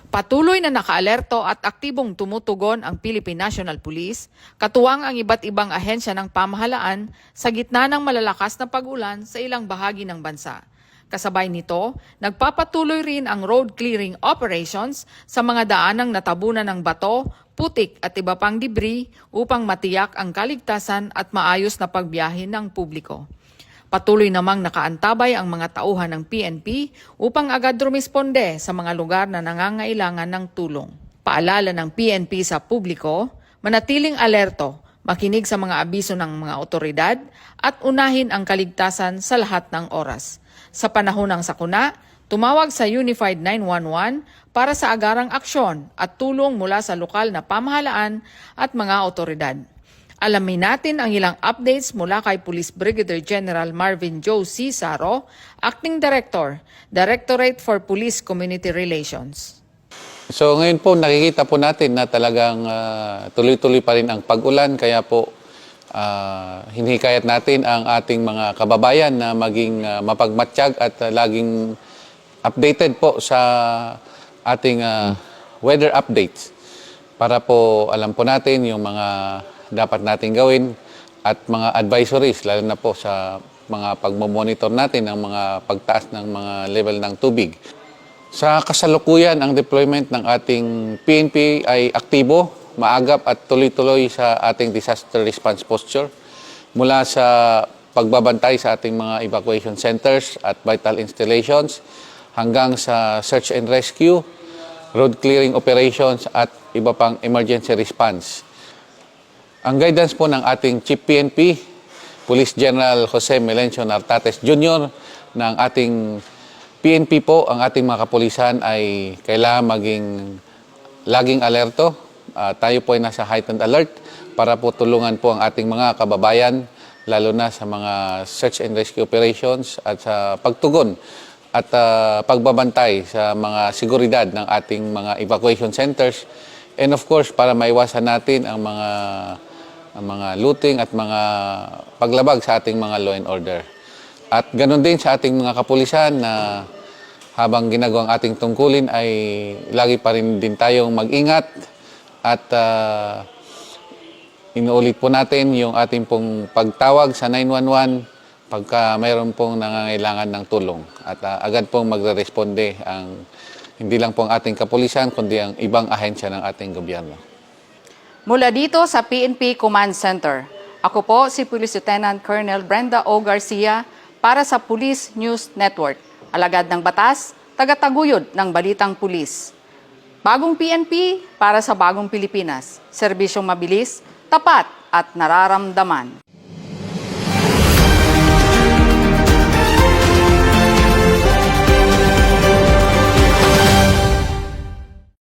Patuloy na nakaalerto at aktibong tumutugon ang Philippine National Police, katuwang ang iba't ibang ahensya ng pamahalaan sa gitna ng malalakas na pag-ulan sa ilang bahagi ng bansa. Kasabay nito, nagpapatuloy rin ang road clearing operations sa mga daanang natabunan ng bato, putik at iba pang debris upang matiyak ang kaligtasan at maayos na pagbiyahe ng publiko. Patuloy namang nakaantabay ang mga tauhan ng PNP upang agad rumisponde sa mga lugar na nangangailangan ng tulong. Paalala ng PNP sa publiko, manatiling alerto, makinig sa mga abiso ng mga otoridad at unahin ang kaligtasan sa lahat ng oras. Sa panahon ng sakuna, tumawag sa Unified 911 para sa agarang aksyon at tulong mula sa lokal na pamahalaan at mga otoridad. Alamin natin ang ilang updates mula kay Police Brigadier General Marvin Joe C. Saro, Acting Director, Directorate for Police Community Relations. So ngayon po nakikita po natin na talagang tuloy-tuloy pa rin ang pag-ulan, kaya po hinihikayat natin ang ating mga kababayan na maging mapagmatsyag at laging updated po sa ating weather updates para po alam po natin yung mga dapat natin gawin at mga advisories, lalo na po sa mga pagmamonitor natin ng mga pagtaas ng mga level ng tubig. Sa kasalukuyan, ang deployment ng ating PNP ay aktibo, maagap at tuloy-tuloy sa ating disaster response posture mula sa pagbabantay sa ating mga evacuation centers at vital installations hanggang sa search and rescue, road clearing operations at iba pang emergency response. Ang guidance po ng ating Chief PNP, Police General Jose Melencio Nartates Jr. ng ating PNP po, ang ating mga kapulisan ay kailangan maging laging alerto. Tayo po ay nasa heightened alert para po tulungan po ang ating mga kababayan, lalo na sa mga search and rescue operations at sa pagtugon at pagbabantay sa mga seguridad ng ating mga evacuation centers. And of course, para maiwasan natin ang mga looting at mga paglabag sa ating mga law and order. At ganoon din sa ating mga kapulisan na habang ginagawang ating tungkulin ay lagi pa rin din tayong mag-ingat at inuulit po natin yung ating pong pagtawag sa 911 pagka mayroon pong nangangailangan ng tulong. At agad pong magre-responde ang hindi lang po ang ating kapulisan kundi ang ibang ahensya ng ating gobyerno. Mula dito sa PNP Command Center, ako po si Police Lieutenant Colonel Brenda O. Garcia para sa Police News Network. Alagad ng batas, tagataguyod ng balitang pulis. Bagong PNP para sa bagong Pilipinas. Serbisyong mabilis, tapat at nararamdaman.